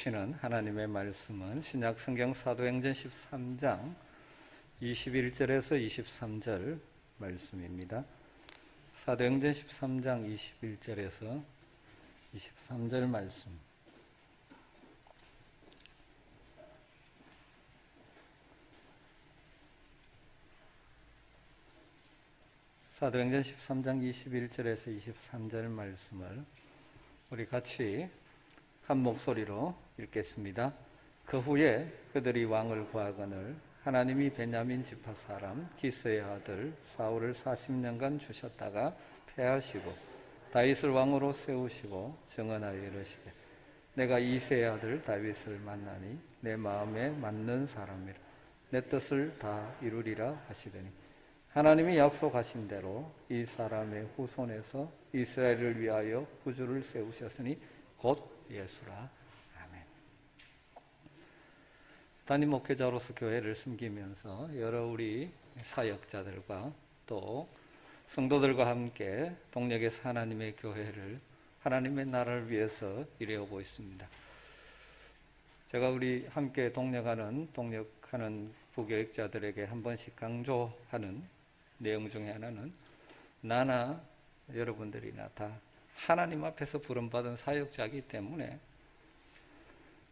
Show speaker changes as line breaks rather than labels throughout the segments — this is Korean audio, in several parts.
주시는 하나님의 말씀은 신약 성경 사도행전 13장 21절에서 23절 말씀입니다. 사도행전 13장 21절에서 23절 말씀. 사도행전 13장 21절에서 23절 말씀을 우리 같이 한 목소리로 읽겠습니다. 그 후에 그들이 왕을 구하거늘 하나님이 베냐민 지파 사람 기스의 아들 사울을 40년간 주셨다가 패하시고 다윗을 왕으로 세우시고 증언하여 이르시되 내가 이새의 아들 다윗을 만나니 내 마음에 맞는 사람이라 내 뜻을 다 이루리라 하시더니 하나님이 약속하신 대로 이 사람의 후손에서 이스라엘을 위하여 구주를 세우셨으니 곧 예수라. 아멘. 담임 목회자로서 교회를 섬기면서 여러 우리 사역자들과 또 성도들과 함께 동력에서 하나님의 교회를 하나님의 나라를 위해서 일해오고 있습니다. 제가 우리 함께 동력하는 부교육자들에게 한 번씩 강조하는 내용 중에 하나는 나나 여러분들이나 다 하나님 앞에서 부름받은 사역자이기 때문에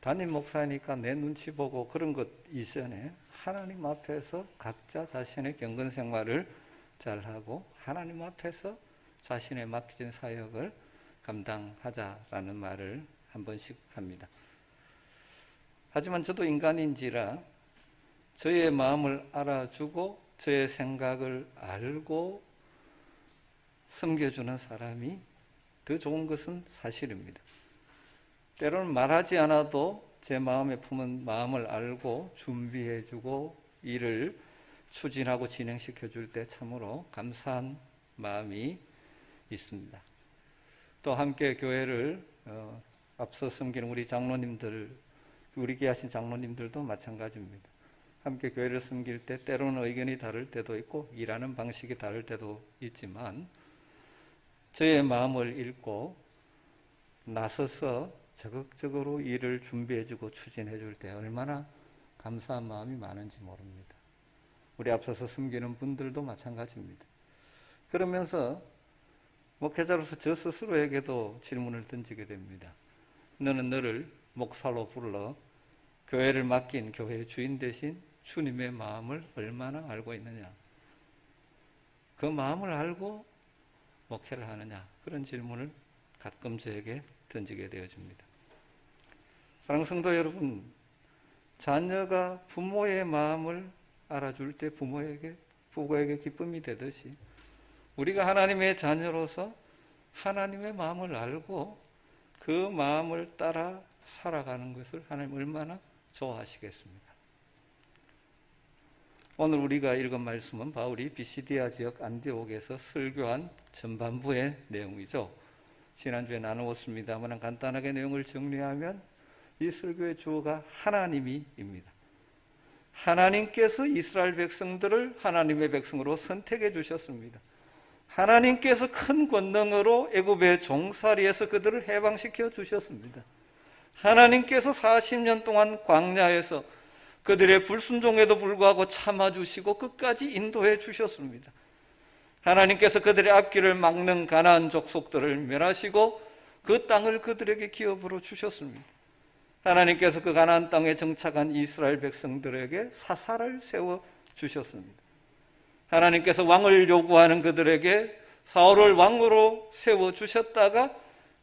담임 목사니까 내 눈치 보고 그런 것 이전에 하나님 앞에서 각자 자신의 경건 생활을 잘하고 하나님 앞에서 자신의 맡겨진 사역을 감당하자라는 말을 한 번씩 합니다. 하지만 저도 인간인지라 저의 마음을 알아주고 저의 생각을 알고 섬겨주는 사람이 더 좋은 것은 사실입니다. 때로는 말하지 않아도 제 마음에 품은 마음을 알고 준비해주고 일을 추진하고 진행시켜줄 때 참으로 감사한 마음이 있습니다. 또 함께 교회를 앞서 섬기는 우리 장로님들, 우리 귀하신 장로님들도 마찬가지입니다. 함께 교회를 섬길 때 때로는 의견이 다를 때도 있고 일하는 방식이 다를 때도 있지만 저의 마음을 읽고 나서서 적극적으로 일을 준비해주고 추진해줄 때 얼마나 감사한 마음이 많은지 모릅니다. 우리 앞서서 섬기는 분들도 마찬가지입니다. 그러면서 목회자로서 저 스스로에게도 질문을 던지게 됩니다. 너는 너를 목사로 불러 교회를 맡긴 교회의 주인 대신 주님의 마음을 얼마나 알고 있느냐? 그 마음을 알고 목회를 하느냐? 그런 질문을 가끔 저에게 던지게 되어집니다. 사랑하는 성도 여러분, 자녀가 부모의 마음을 알아줄 때 부모에게 기쁨이 되듯이 우리가 하나님의 자녀로서 하나님의 마음을 알고 그 마음을 따라 살아가는 것을 하나님 얼마나 좋아하시겠습니까? 오늘 우리가 읽은 말씀은 바울이 비시디아 지역 안디옥에서 설교한 전반부의 내용이죠. 지난주에 나누었습니다만 간단하게 내용을 정리하면 이 설교의 주어가 하나님입니다. 하나님께서 이스라엘 백성들을 하나님의 백성으로 선택해 주셨습니다. 하나님께서 큰 권능으로 애굽의 종살이에서 그들을 해방시켜 주셨습니다. 하나님께서 40년 동안 광야에서 그들의 불순종에도 불구하고 참아주시고 끝까지 인도해 주셨습니다. 하나님께서 그들의 앞길을 막는 가나안 족속들을 멸하시고 그 땅을 그들에게 기업으로 주셨습니다. 하나님께서 그 가나안 땅에 정착한 이스라엘 백성들에게 사사를 세워 주셨습니다. 하나님께서 왕을 요구하는 그들에게 사울을 왕으로 세워 주셨다가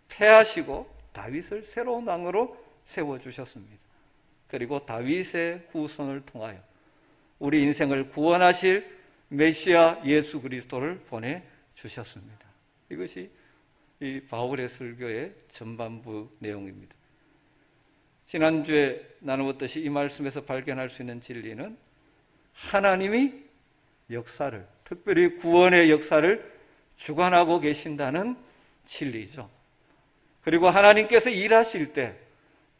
패하시고 다윗을 새로운 왕으로 세워 주셨습니다. 그리고 다윗의 후손을 통하여 우리 인생을 구원하실 메시아 예수 그리스도를 보내주셨습니다. 이것이 이 바울의 설교의 전반부 내용입니다. 지난주에 나누었듯이 이 말씀에서 발견할 수 있는 진리는 하나님이 역사를, 특별히 구원의 역사를 주관하고 계신다는 진리죠. 그리고 하나님께서 일하실 때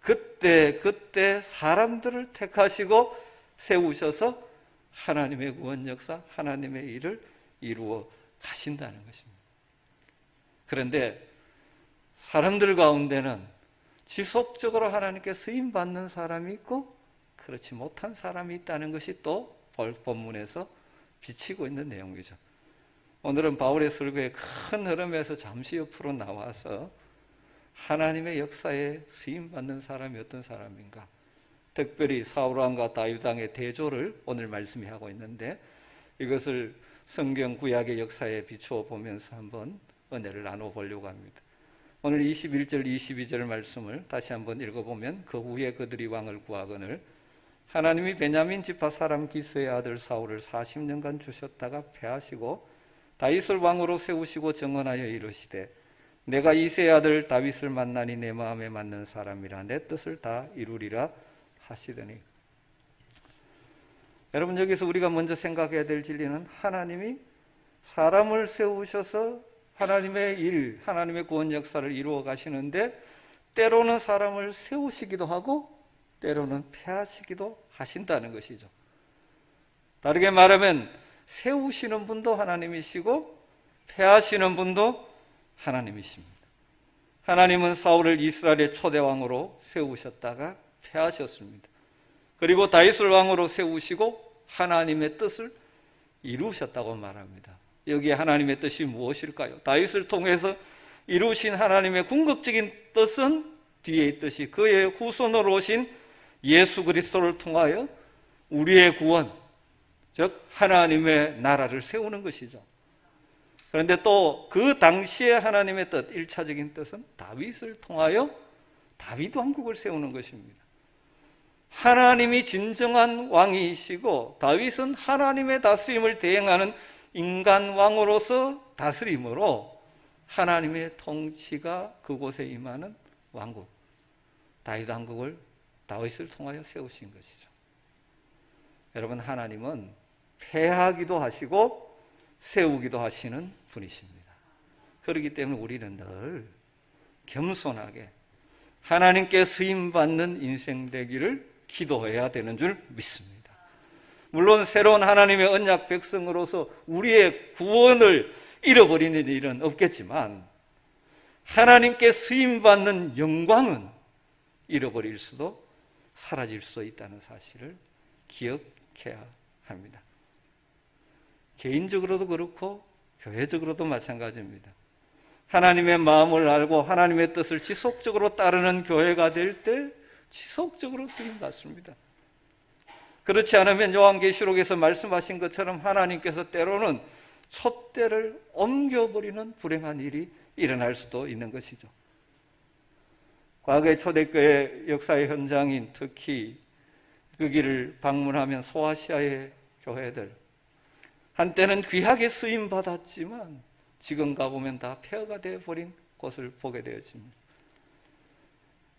그때 사람들을 택하시고 세우셔서 하나님의 구원 역사, 하나님의 일을 이루어 가신다는 것입니다. 그런데 사람들 가운데는 지속적으로 하나님께 쓰임받는 사람이 있고 그렇지 못한 사람이 있다는 것이 또 본문에서 비치고 있는 내용이죠. 오늘은 바울의 설교의 큰 흐름에서 잠시 옆으로 나와서 하나님의 역사에 쓰임받는 사람이 어떤 사람인가, 특별히 사울왕과 다윗왕의 대조를 오늘 말씀이 하고 있는데 이것을 성경 구약의 역사에 비추어 보면서 한번 은혜를 나눠보려고 합니다. 오늘 21절 22절 말씀을 다시 한번 읽어보면 그 후에 그들이 왕을 구하거늘 하나님이 베냐민 지파 사람 기스의 아들 사울을 40년간 주셨다가 패하시고 다윗을 왕으로 세우시고 정언하여 이르시되 내가 이새의 아들 다윗을 만나니 내 마음에 맞는 사람이라 내 뜻을 다 이루리라 하시더니, 여러분 여기서 우리가 먼저 생각해야 될 진리는 하나님이 사람을 세우셔서 하나님의 일, 하나님의 구원 역사를 이루어 가시는데 때로는 사람을 세우시기도 하고 때로는 패하시기도 하신다는 것이죠. 다르게 말하면 세우시는 분도 하나님이시고 패하시는 분도 하나님이십니다. 하나님은 사울을 이스라엘의 초대왕으로 세우셨다가 패하셨습니다. 그리고 다윗을 왕으로 세우시고 하나님의 뜻을 이루셨다고 말합니다. 여기에 하나님의 뜻이 무엇일까요? 다윗을 통해서 이루신 하나님의 궁극적인 뜻은 뒤에 있듯이 그의 후손으로 오신 예수 그리스도를 통하여 우리의 구원, 즉 하나님의 나라를 세우는 것이죠. 그런데 또 그 당시에 하나님의 뜻, 1차적인 뜻은 다윗을 통하여 다윗 왕국을 세우는 것입니다. 하나님이 진정한 왕이시고 다윗은 하나님의 다스림을 대행하는 인간 왕으로서 다스림으로 하나님의 통치가 그곳에 임하는 왕국, 다윗 왕국을 다윗을 통하여 세우신 것이죠. 여러분, 하나님은 패하기도 하시고 세우기도 하시는 분이십니다. 그렇기 때문에 우리는 늘 겸손하게 하나님께 쓰임받는 인생 되기를 기도해야 되는 줄 믿습니다. 물론 새로운 하나님의 언약 백성으로서 우리의 구원을 잃어버리는 일은 없겠지만 하나님께 쓰임받는 영광은 잃어버릴 수도 사라질 수도 있다는 사실을 기억해야 합니다. 개인적으로도 그렇고 교회적으로도 마찬가지입니다. 하나님의 마음을 알고 하나님의 뜻을 지속적으로 따르는 교회가 될 때 지속적으로 쓰임받습니다. 그렇지 않으면 요한계시록에서 말씀하신 것처럼 하나님께서 때로는 촛대를 옮겨버리는 불행한 일이 일어날 수도 있는 것이죠. 과거의 초대교회 역사의 현장인 특히 그 길을 방문하면 소아시아의 교회들, 한때는 귀하게 쓰임받았지만 지금 가보면 다 폐허가 되어버린 곳을 보게 되었습니다.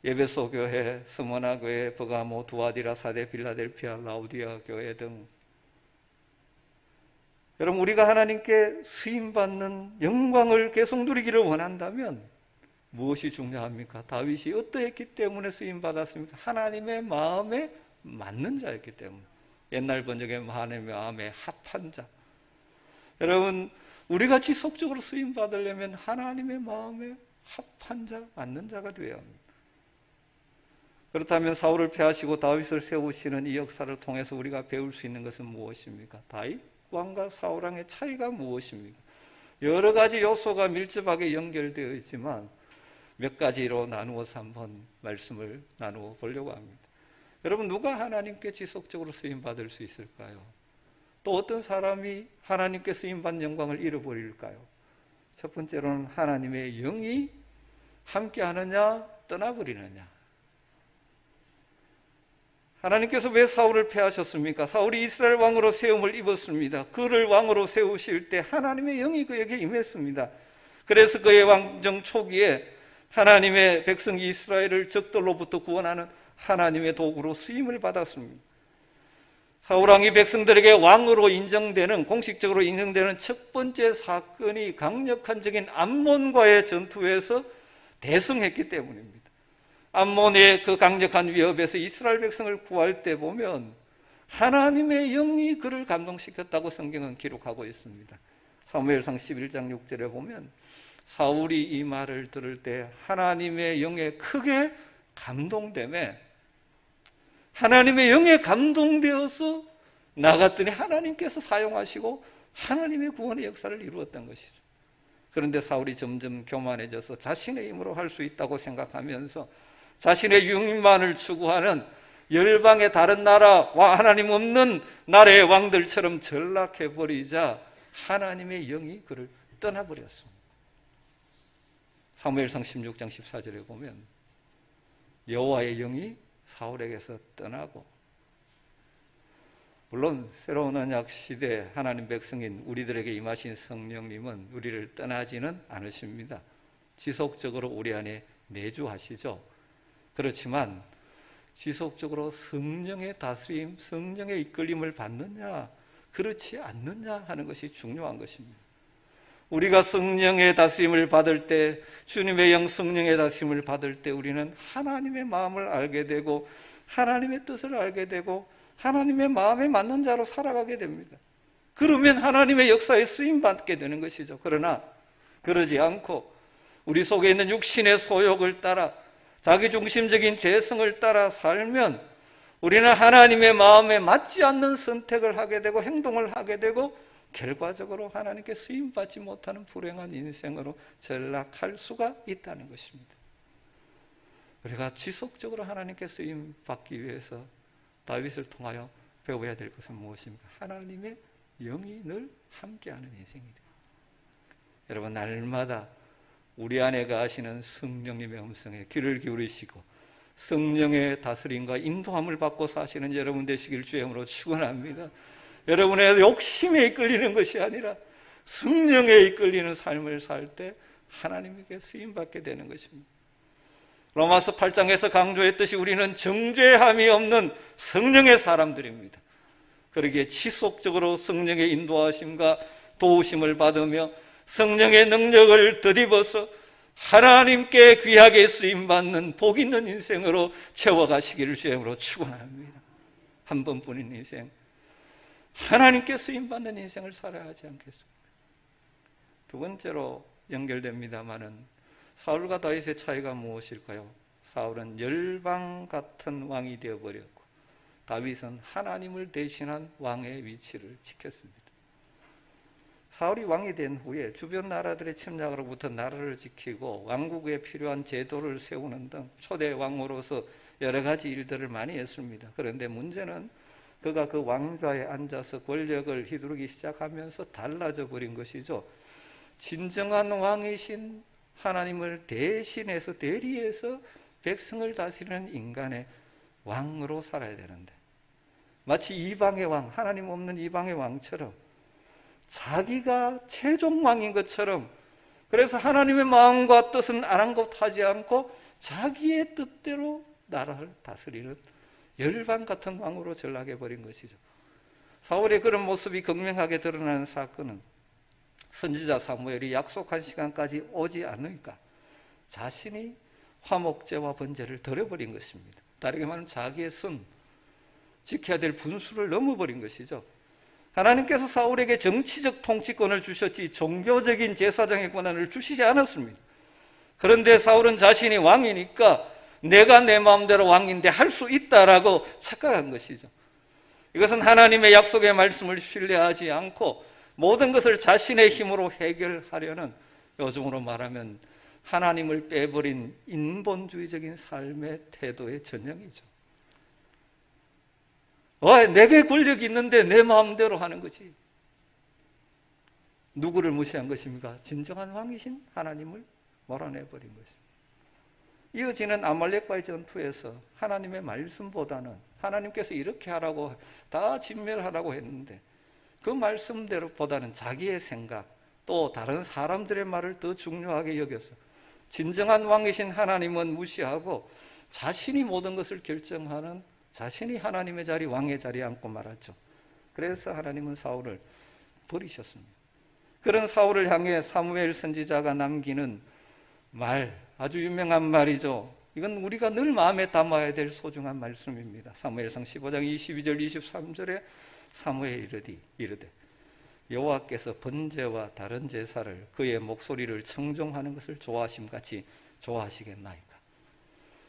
에베소 교회, 스모나 교회, 버가모, 두아디라, 사데, 빌라델피아, 라우디아 교회 등, 여러분 우리가 하나님께 쓰임받는 영광을 계속 누리기를 원한다면 무엇이 중요합니까? 다윗이 어떠했기 때문에 쓰임받았습니까? 하나님의 마음에 맞는 자였기 때문에. 옛날 번역에 하나님의 마음에 합한 자. 여러분, 우리가 지속적으로 쓰임받으려면 하나님의 마음에 합한 자, 맞는 자가 되어야 합니다. 그렇다면 사울을 패하시고 다윗을 세우시는 이 역사를 통해서 우리가 배울 수 있는 것은 무엇입니까? 다윗 왕과 사울 왕의 차이가 무엇입니까? 여러 가지 요소가 밀접하게 연결되어 있지만 몇 가지로 나누어서 한번 말씀을 나누어 보려고 합니다. 여러분, 누가 하나님께 지속적으로 쓰임받을 수 있을까요? 또 어떤 사람이 하나님께 쓰임받는 영광을 잃어버릴까요? 첫 번째로는 하나님의 영이 함께하느냐 떠나버리느냐. 하나님께서 왜 사울을 패하셨습니까? 사울이 이스라엘 왕으로 세움을 입었습니다. 그를 왕으로 세우실 때 하나님의 영이 그에게 임했습니다. 그래서 그의 왕정 초기에 하나님의 백성 이스라엘을 적들로부터 구원하는 하나님의 도구로 쓰임을 받았습니다. 사울왕이 백성들에게 왕으로 인정되는, 공식적으로 인정되는 첫 번째 사건이 강력한 적인 암몬과의 전투에서 대승했기 때문입니다. 암몬의 그 강력한 위협에서 이스라엘 백성을 구할 때 보면 하나님의 영이 그를 감동시켰다고 성경은 기록하고 있습니다. 사무엘상 11장 6절에 보면 사울이 이 말을 들을 때 하나님의 영에 크게 감동됨에 하나님의 영에 감동되어서 나갔더니 하나님께서 사용하시고 하나님의 구원의 역사를 이루었던 것이죠. 그런데 사울이 점점 교만해져서 자신의 힘으로 할 수 있다고 생각하면서 자신의 유익만을 추구하는 열방의 다른 나라와 하나님 없는 나라의 왕들처럼 전락해버리자 하나님의 영이 그를 떠나버렸습니다. 사무엘상 16장 14절에 보면 여호와의 영이 사울에게서 떠나고, 물론 새로운 언약 시대 하나님 백성인 우리들에게 임하신 성령님은 우리를 떠나지는 않으십니다. 지속적으로 우리 안에 내주하시죠. 그렇지만 지속적으로 성령의 다스림, 성령의 이끌림을 받느냐 그렇지 않느냐 하는 것이 중요한 것입니다. 우리가 성령의 다스림을 받을 때, 주님의 영 성령의 다스림을 받을 때 우리는 하나님의 마음을 알게 되고 하나님의 뜻을 알게 되고 하나님의 마음에 맞는 자로 살아가게 됩니다. 그러면 하나님의 역사에 쓰임받게 되는 것이죠. 그러나 그러지 않고 우리 속에 있는 육신의 소욕을 따라 자기중심적인 죄성을 따라 살면 우리는 하나님의 마음에 맞지 않는 선택을 하게 되고 행동을 하게 되고 결과적으로 하나님께 쓰임받지 못하는 불행한 인생으로 전락할 수가 있다는 것입니다. 우리가 지속적으로 하나님께 쓰임받기 위해서 다윗을 통하여 배워야 될 것은 무엇입니까? 하나님의 영이 늘 함께하는 인생이다. 여러분, 날마다 우리 안에 가시는 성령님의 음성에 귀를 기울이시고 성령의 다스림과 인도함을 받고 사시는 여러분 되시길 주의 이름으로 축원합니다. 여러분의 욕심에 이끌리는 것이 아니라 성령에 이끌리는 삶을 살 때 하나님에게 쓰임받게 되는 것입니다. 로마서 8장에서 강조했듯이 우리는 정죄함이 없는 성령의 사람들입니다. 그러기에 지속적으로 성령의 인도하심과 도우심을 받으며 성령의 능력을 덧입어서 하나님께 귀하게 쓰임받는 복 있는 인생으로 채워가시기를 주의 이름으로 축원합니다. 한 번뿐인 인생, 하나님께 쓰임받는 인생을 살아야 하지 않겠습니까? 두 번째로 연결됩니다마는 사울과 다윗의 차이가 무엇일까요? 사울은 열방 같은 왕이 되어버렸고 다윗은 하나님을 대신한 왕의 위치를 지켰습니다. 사울이 왕이 된 후에 주변 나라들의 침략으로부터 나라를 지키고 왕국에 필요한 제도를 세우는 등 초대 왕으로서 여러 가지 일들을 많이 했습니다. 그런데 문제는 그가 그 왕좌에 앉아서 권력을 휘두르기 시작하면서 달라져 버린 것이죠. 진정한 왕이신 하나님을 대신해서 대리해서 백성을 다스리는 인간의 왕으로 살아야 되는데 마치 이방의 왕, 하나님 없는 이방의 왕처럼 자기가 최종 왕인 것처럼, 그래서 하나님의 마음과 뜻은 아랑곳하지 않고 자기의 뜻대로 나라를 다스리는 열방 같은 왕으로 전락해버린 것이죠. 사울의 그런 모습이 극명하게 드러나는 사건은 선지자 사무엘이 약속한 시간까지 오지 않으니까 자신이 화목제와 번제를 드려버린 것입니다. 다르게 말하면 자기의 선, 지켜야 될 분수를 넘어버린 것이죠. 하나님께서 사울에게 정치적 통치권을 주셨지 종교적인 제사장의 권한을 주시지 않았습니다. 그런데 사울은 자신이 왕이니까 내가 내 마음대로 왕인데 할 수 있다라고 착각한 것이죠. 이것은 하나님의 약속의 말씀을 신뢰하지 않고 모든 것을 자신의 힘으로 해결하려는, 요즘으로 말하면 하나님을 빼버린 인본주의적인 삶의 태도의 전형이죠. 내게 권력이 있는데 내 마음대로 하는 거지. 누구를 무시한 것입니까? 진정한 왕이신 하나님을 몰아내버린 것입니다. 이어지는 아말렉과의 전투에서 하나님의 말씀보다는 하나님께서 이렇게 하라고 다 진멸하라고 했는데 그 말씀대로 보다는 자기의 생각 또 다른 사람들의 말을 더 중요하게 여겨서 진정한 왕이신 하나님은 무시하고 자신이 모든 것을 결정하는, 자신이 하나님의 자리, 왕의 자리에 앉고 말았죠. 그래서 하나님은 사울을 버리셨습니다. 그런 사울을 향해 사무엘 선지자가 남기는 말, 아주 유명한 말이죠. 이건 우리가 늘 마음에 담아야 될 소중한 말씀입니다. 사무엘상 15장 22절 23절에 사무엘이 이르되 여호와께서 번제와 다른 제사를 그의 목소리를 청종하는 것을 좋아하심같이 좋아하시겠나이까.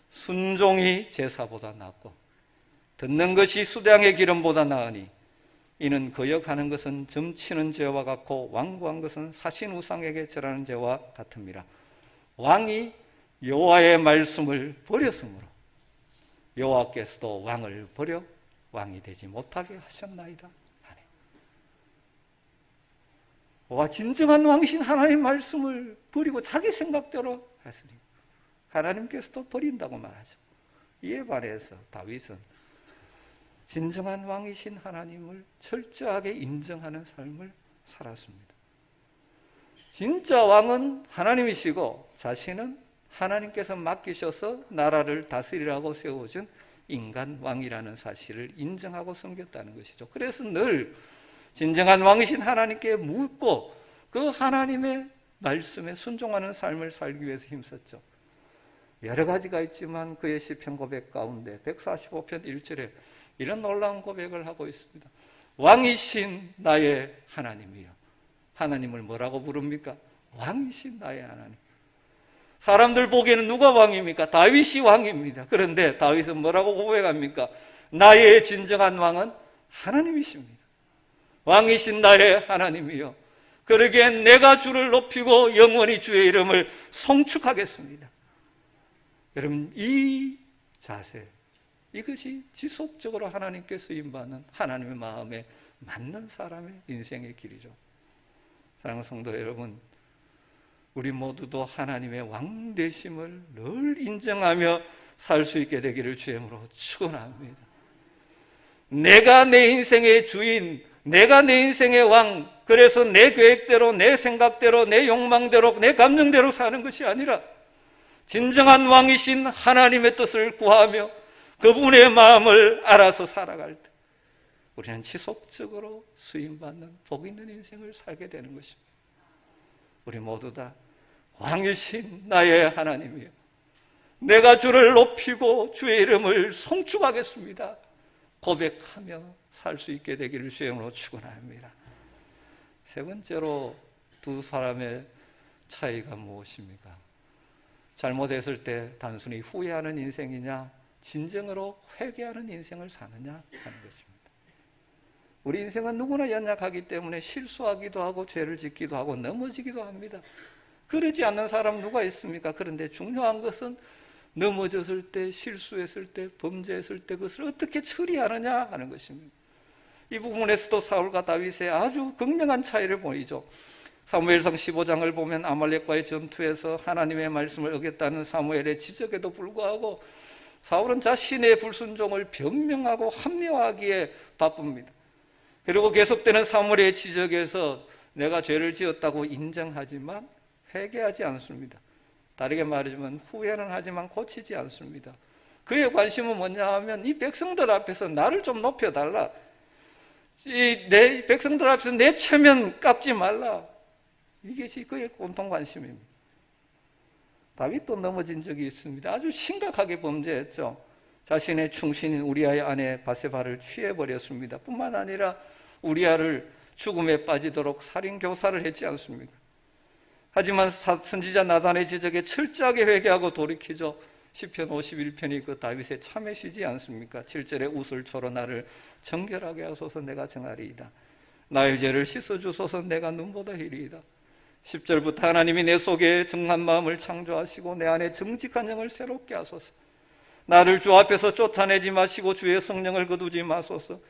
순종이 제사보다 낫고 듣는 것이 수량의 기름보다 나으니 이는 거역하는 것은 점치는 죄와 같고 완고한 것은 사신 우상에게 절하는 죄와 같음이라. 왕이 여호와의 말씀을 버렸으므로 여호와께서도 왕을 버려 왕이 되지 못하게 하셨나이다. 와, 진정한 왕이신 하나님 말씀을 버리고 자기 생각대로 했으니 하나님께서도 버린다고 말하죠. 이에 반해서 다윗은 진정한 왕이신 하나님을 철저하게 인정하는 삶을 살았습니다. 진짜 왕은 하나님이시고 자신은 하나님께서 맡기셔서 나라를 다스리라고 세워준 인간 왕이라는 사실을 인정하고 섬겼다는 것이죠. 그래서 늘 진정한 왕이신 하나님께 묻고 그 하나님의 말씀에 순종하는 삶을 살기 위해서 힘썼죠. 여러 가지가 있지만 그의 시편 고백 가운데 145편 1절에 이런 놀라운 고백을 하고 있습니다. 왕이신 나의 하나님이여. 하나님을 뭐라고 부릅니까? 왕이신 나의 하나님. 사람들 보기에는 누가 왕입니까? 다윗이 왕입니다. 그런데 다윗은 뭐라고 고백합니까? 나의 진정한 왕은 하나님이십니다. 왕이신 나의 하나님이여. 그러기에 내가 주를 높이고 영원히 주의 이름을 송축하겠습니다. 여러분, 이 자세, 이것이 지속적으로 하나님께 쓰임받는 하나님의 마음에 맞는 사람의 인생의 길이죠. 사랑하는 성도 여러분, 우리 모두도 하나님의 왕 되심을 늘 인정하며 살 수 있게 되기를 주님으로 축원합니다. 내가 내 인생의 주인, 내가 내 인생의 왕, 그래서 내 계획대로, 내 생각대로, 내 욕망대로, 내 감정대로 사는 것이 아니라 진정한 왕이신 하나님의 뜻을 구하며 그분의 마음을 알아서 살아갈 때 우리는 지속적으로 쓰임받는 복 있는 인생을 살게 되는 것입니다. 우리 모두 다 왕이신 나의 하나님이여, 내가 주를 높이고 주의 이름을 송축하겠습니다 고백하며 살 수 있게 되기를 주의 이름으로 축원합니다. 세 번째로 두 사람의 차이가 무엇입니까? 잘못했을 때 단순히 후회하는 인생이냐, 진정으로 회개하는 인생을 사느냐 하는 것입니다. 우리 인생은 누구나 연약하기 때문에 실수하기도 하고 죄를 짓기도 하고 넘어지기도 합니다. 그러지 않는 사람 누가 있습니까? 그런데 중요한 것은 넘어졌을 때, 실수했을 때, 범죄했을 때 그것을 어떻게 처리하느냐 하는 것입니다. 이 부분에서도 사울과 다윗의 아주 극명한 차이를 보이죠. 사무엘상 15장을 보면 아말렉과의 전투에서 하나님의 말씀을 어겼다는 사무엘의 지적에도 불구하고 사울은 자신의 불순종을 변명하고 합리화하기에 바쁩니다. 그리고 계속되는 사무엘의 지적에서 내가 죄를 지었다고 인정하지만 회개하지 않습니다. 다르게 말하자면 후회는 하지만 고치지 않습니다. 그의 관심은 뭐냐 하면 이 백성들 앞에서 나를 좀 높여달라. 내 백성들 앞에서 내 체면 깎지 말라. 이것이 그의 공통 관심입니다. 다윗도 넘어진 적이 있습니다. 아주 심각하게 범죄했죠. 자신의 충신인 우리아의 아내 바세바를 취해버렸습니다. 뿐만 아니라 우리아를 죽음에 빠지도록 살인교사를 했지 않습니까? 하지만 선지자 나단의 지적에 철저하게 회개하고 돌이키죠. 시편 51편이 그 다윗의 참회시지 않습니까? 7절에 우슬초로 나를 정결하게 하소서 내가 정하리이다. 나의 죄를 씻어주소서 내가 눈보다 희리이다. 10절부터 하나님이 내 속에 정한 마음을 창조하시고 내 안에 정직한 영을 새롭게 하소서. 나를 주 앞에서 쫓아내지 마시고 주의 성령을 거두지 마소서.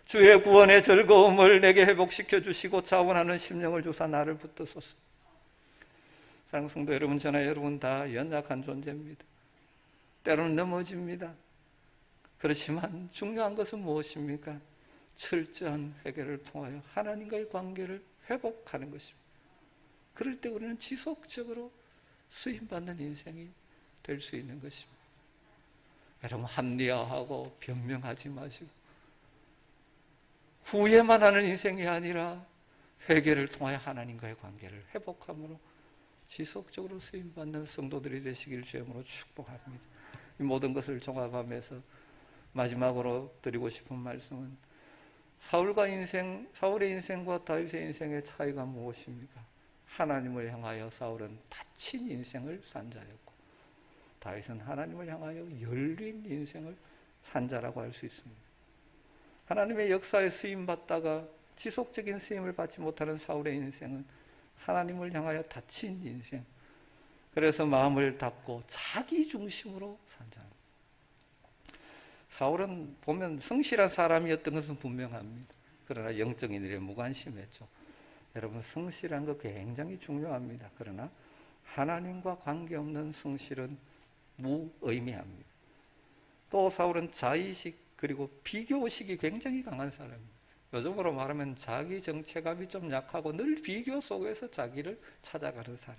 주의 구원의 즐거움을 내게 회복시켜 주시고 자원하는 심령을 주사 나를 붙드소서. 사랑하는 성도 여러분, 저나 여러분 다 연약한 존재입니다. 때로는 넘어집니다. 그렇지만 중요한 것은 무엇입니까? 철저한 회개를 통하여 하나님과의 관계를 회복하는 것입니다. 그럴 때 우리는 지속적으로 쓰임받는 인생이 될 수 있는 것입니다. 여러분, 합리화하고 변명하지 마시고 후회만 하는 인생이 아니라 회개를 통하여 하나님과의 관계를 회복함으로 지속적으로 쓰임받는 성도들이 되시길 주님으로 축복합니다. 이 모든 것을 종합하면서 마지막으로 드리고 싶은 말씀은 사울의 인생과 다윗의 인생의 차이가 무엇입니까? 하나님을 향하여 사울은 다친 인생을 산 자였고 다윗은 하나님을 향하여 열린 인생을 산 자라고 할 수 있습니다. 하나님의 역사에 쓰임받다가 지속적인 쓰임을 받지 못하는 사울의 인생은 하나님을 향하여 닫힌 인생, 그래서 마음을 닫고 자기 중심으로 산 자입니다. 사울은 보면 성실한 사람이었던 것은 분명합니다. 그러나 영적인 일에 무관심했죠. 여러분, 성실한 거 굉장히 중요합니다. 그러나 하나님과 관계없는 성실은 무의미합니다. 또 사울은 자의식 그리고 비교의식이 굉장히 강한 사람입니다. 요즘으로 말하면 자기 정체감이 좀 약하고 늘 비교 속에서 자기를 찾아가는 사람.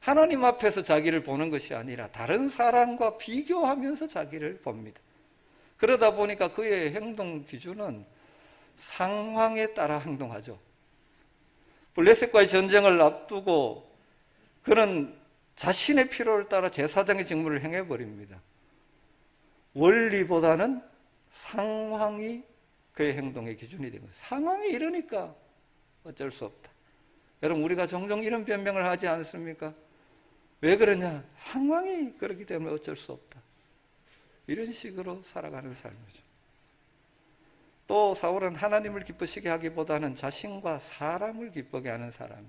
하나님 앞에서 자기를 보는 것이 아니라 다른 사람과 비교하면서 자기를 봅니다. 그러다 보니까 그의 행동 기준은 상황에 따라 행동하죠. 블레셋과의 전쟁을 앞두고 그는 자신의 필요를 따라 제사장의 직무를 행해버립니다. 원리보다는 상황이 그의 행동의 기준이 된 거예요. 상황이 이러니까 어쩔 수 없다. 여러분, 우리가 종종 이런 변명을 하지 않습니까? 왜 그러냐? 상황이 그렇기 때문에 어쩔 수 없다. 이런 식으로 살아가는 삶이죠. 또 사울은 하나님을 기쁘시게 하기보다는 자신과 사람을 기쁘게 하는 사람.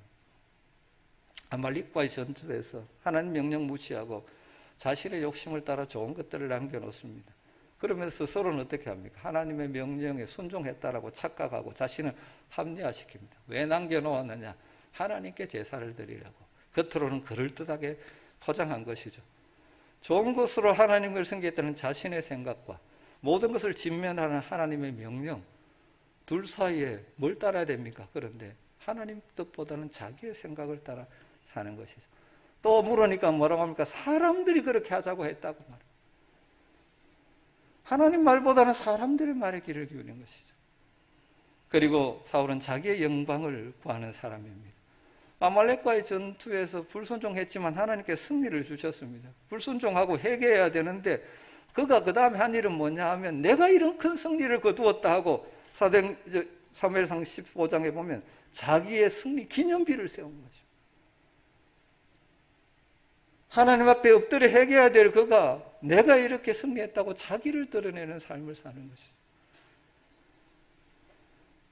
아말렉과의 전투에서 하나님 명령 무시하고 자신의 욕심을 따라 좋은 것들을 남겨놓습니다. 그러면서 서로는 어떻게 합니까? 하나님의 명령에 순종했다라고 착각하고 자신을 합리화시킵니다. 왜 남겨놓았느냐? 하나님께 제사를 드리라고. 겉으로는 그럴듯하게 포장한 것이죠. 좋은 것으로 하나님을 섬기겠다는 자신의 생각과 모든 것을 직면하는 하나님의 명령, 둘 사이에 뭘 따라야 됩니까? 그런데 하나님 뜻보다는 자기의 생각을 따라 사는 것이죠. 또 물으니까 뭐라고 합니까? 사람들이 그렇게 하자고 했다고 말합니다. 하나님 말보다는 사람들의 말에 귀를 기울이는 것이죠. 그리고 사울은 자기의 영광을 구하는 사람입니다. 아말렉과의 전투에서 불순종했지만 하나님께 승리를 주셨습니다. 불순종하고 회개해야 되는데 그가 그 다음에 한 일은 뭐냐 하면 내가 이런 큰 승리를 거두었다 하고 사무엘상 15장에 보면 자기의 승리 기념비를 세운 거죠. 하나님 앞에 엎드려 회개해야 될 그가 내가 이렇게 승리했다고 자기를 드러내는 삶을 사는 것이죠.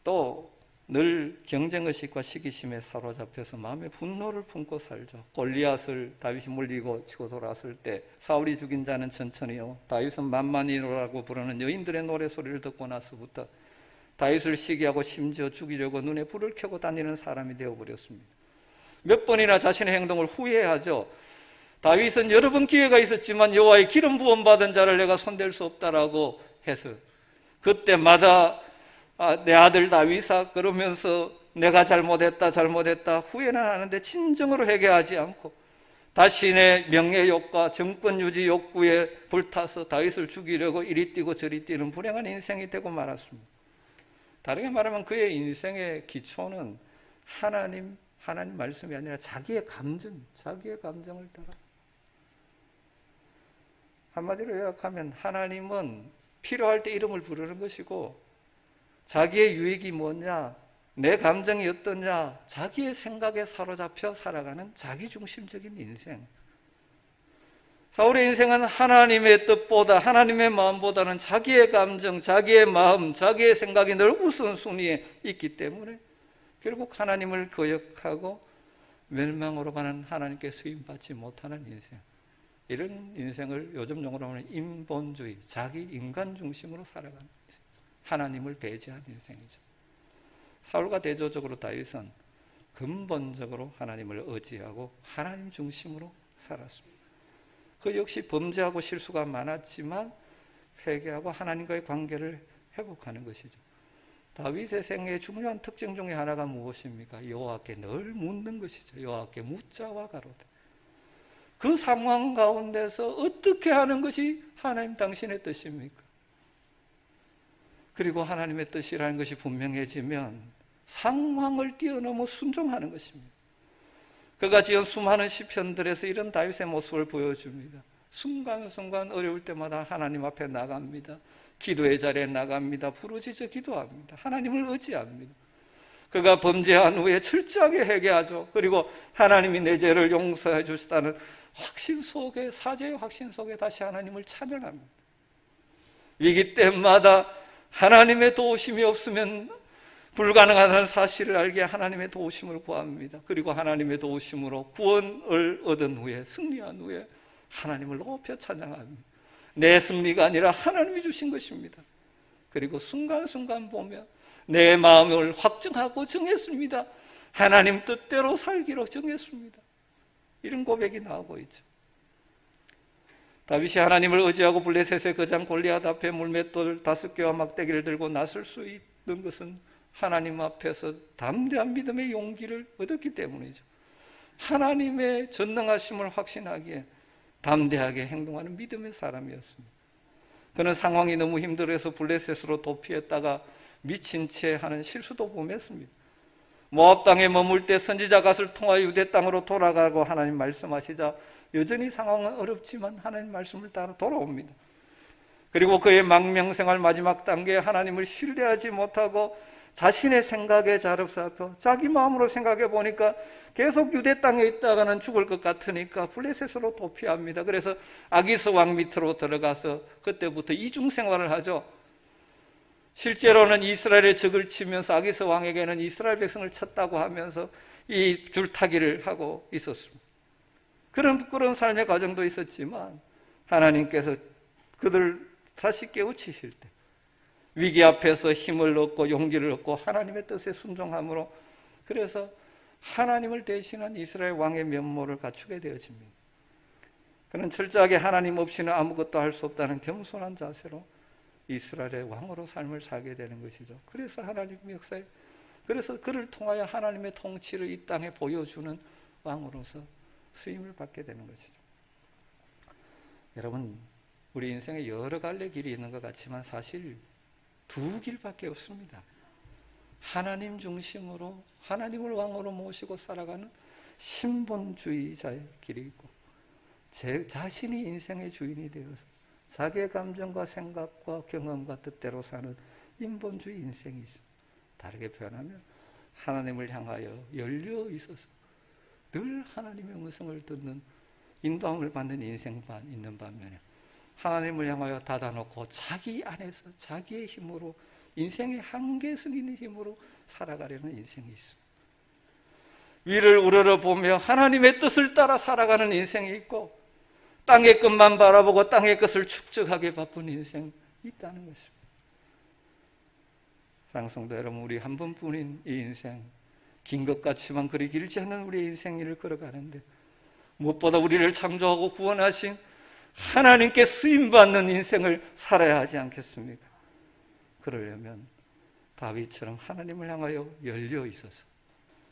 또 늘 경쟁의식과 시기심에 사로잡혀서 마음의 분노를 품고 살죠. 골리앗을 다윗이 물리고 치고 돌아왔을 때 사울이 죽인 자는 천천히요, 다윗은 만만히라고 부르는 여인들의 노래소리를 듣고 나서부터 다윗을 시기하고 심지어 죽이려고 눈에 불을 켜고 다니는 사람이 되어버렸습니다. 몇 번이나 자신의 행동을 후회하죠. 다윗은 여러 번 기회가 있었지만 여호와의 기름 부음 받은 자를 내가 손댈 수 없다라고 해서 그때마다 내 아들 다윗아 그러면서 내가 잘못했다 후회는 하는데 진정으로 회개하지 않고 자신의 명예욕과 정권 유지 욕구에 불타서 다윗을 죽이려고 이리 뛰고 저리 뛰는 불행한 인생이 되고 말았습니다. 다르게 말하면 그의 인생의 기초는 하나님 말씀이 아니라 자기의 감정을 따라. 한마디로 요약하면 하나님은 필요할 때 이름을 부르는 것이고 자기의 유익이 뭐냐, 내 감정이 어떠냐, 자기의 생각에 사로잡혀 살아가는 자기중심적인 인생. 사울의 인생은 하나님의 뜻보다 하나님의 마음보다는 자기의 감정, 자기의 마음, 자기의 생각이 늘 우선순위에 있기 때문에 결국 하나님을 거역하고 멸망으로 가는 하나님께 쓰임받지 못하는 인생. 이런 인생을 요즘 용어로 하면 인본주의, 자기 인간 중심으로 살아가는 인생. 하나님을 배제한 인생이죠. 사울과 대조적으로 다윗은 근본적으로 하나님을 의지하고 하나님 중심으로 살았습니다. 그 역시 범죄하고 실수가 많았지만 회개하고 하나님과의 관계를 회복하는 것이죠. 다윗의 생애의 중요한 특징 중에 하나가 무엇입니까? 여호와께 늘 묻는 것이죠. 여호와께 묻자와 가로되. 그 상황 가운데서 어떻게 하는 것이 하나님 당신의 뜻입니까? 그리고 하나님의 뜻이라는 것이 분명해지면 상황을 뛰어넘어 순종하는 것입니다. 그가 지은 수많은 시편들에서 이런 다윗의 모습을 보여줍니다. 순간순간 어려울 때마다 하나님 앞에 나갑니다. 기도의 자리에 나갑니다. 부르짖어 기도합니다. 하나님을 의지합니다. 그가 범죄한 후에 철저하게 회개하죠. 그리고 하나님이 내 죄를 용서해 주시다는 확신 속에, 사죄의 확신 속에 다시 하나님을 찬양합니다. 위기 때마다 하나님의 도우심이 없으면 불가능하다는 사실을 알게 하나님의 도우심을 구합니다. 그리고 하나님의 도우심으로 구원을 얻은 후에, 승리한 후에 하나님을 높여 찬양합니다. 내 승리가 아니라 하나님이 주신 것입니다. 그리고 순간순간 보며 내 마음을 확증하고 정했습니다. 하나님 뜻대로 살기로 정했습니다. 이런 고백이 나오고 있죠. 다윗이 하나님을 의지하고 블레셋의 거장 골리앗 앞에 물맷돌 5개와 막대기를 들고 나설 수 있는 것은 하나님 앞에서 담대한 믿음의 용기를 얻었기 때문이죠. 하나님의 전능하심을 확신하기에 담대하게 행동하는 믿음의 사람이었습니다. 그는 상황이 너무 힘들어서 블레셋으로 도피했다가 미친 채 하는 실수도 범했습니다. 모압 땅에 머물 때 선지자 갓을 통하여 유대 땅으로 돌아가고 하나님 말씀하시자 여전히 상황은 어렵지만 하나님 말씀을 따라 돌아옵니다. 그리고 그의 망명생활 마지막 단계에 하나님을 신뢰하지 못하고 자신의 생각에 자릅싸고 자기 마음으로 생각해 보니까 계속 유대 땅에 있다가는 죽을 것 같으니까 블레셋으로 도피합니다. 그래서 아기스 왕 밑으로 들어가서 그때부터 이중생활을 하죠. 실제로는 이스라엘의 적을 치면서 아기스 왕에게는 이스라엘 백성을 쳤다고 하면서 이 줄타기를 하고 있었습니다. 그런 삶의 과정도 있었지만 하나님께서 그들을 다시 깨우치실 때 위기 앞에서 힘을 얻고 용기를 얻고 하나님의 뜻에 순종함으로 그래서 하나님을 대신한 이스라엘 왕의 면모를 갖추게 되어집니다. 그는 철저하게 하나님 없이는 아무것도 할 수 없다는 겸손한 자세로 이스라엘의 왕으로 삶을 살게 되는 것이죠. 그래서 하나님 역사에 그래서 그를 통하여 하나님의 통치를 이 땅에 보여주는 왕으로서 쓰임을 받게 되는 것이죠. 여러분, 우리 인생에 여러 갈래 길이 있는 것 같지만 사실 두 길밖에 없습니다. 하나님 중심으로 하나님을 왕으로 모시고 살아가는 신본주의자의 길이 있고 제 자신이 인생의 주인이 되어서 자기의 감정과 생각과 경험과 뜻대로 사는 인본주의 인생이 있습니다. 다르게 표현하면 하나님을 향하여 열려 있어서 늘 하나님의 음성을 듣는 인도함을 받는 인생만 있는 반면에 하나님을 향하여 닫아놓고 자기 안에서 자기의 힘으로 인생의 한계성 있는 힘으로 살아가려는 인생이 있습니다. 위를 우러러보며 하나님의 뜻을 따라 살아가는 인생이 있고 땅의 끝만 바라보고 땅의 것을 축적하게 바쁜 인생이 있다는 것입니다. 사랑하는 성도 여러분, 우리 한 번뿐인 이 인생, 긴 것 같지만 그리 길지 않은 우리의 인생을 걸어가는데 무엇보다 우리를 창조하고 구원하신 하나님께 쓰임받는 인생을 살아야 하지 않겠습니까? 그러려면 다윗처럼 하나님을 향하여 열려 있어서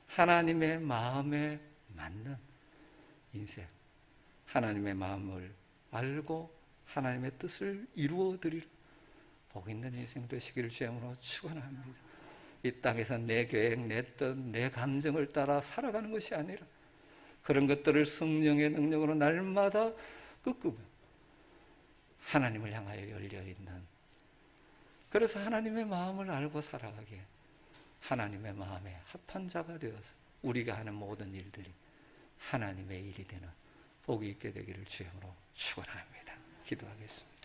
하나님의 마음에 맞는 인생, 하나님의 마음을 알고 하나님의 뜻을 이루어드릴 복 있는 인생 되시기를 주님으로 축원합니다. 이 땅에서 내 계획, 내 뜻, 내 감정을 따라 살아가는 것이 아니라 그런 것들을 성령의 능력으로 날마다 끄끄며 하나님을 향하여 열려있는, 그래서 하나님의 마음을 알고 살아가기에 하나님의 마음에 합한 자가 되어서 우리가 하는 모든 일들이 하나님의 일이 되는 복이 있게 되기를 주님으로 축원합니다. 기도하겠습니다.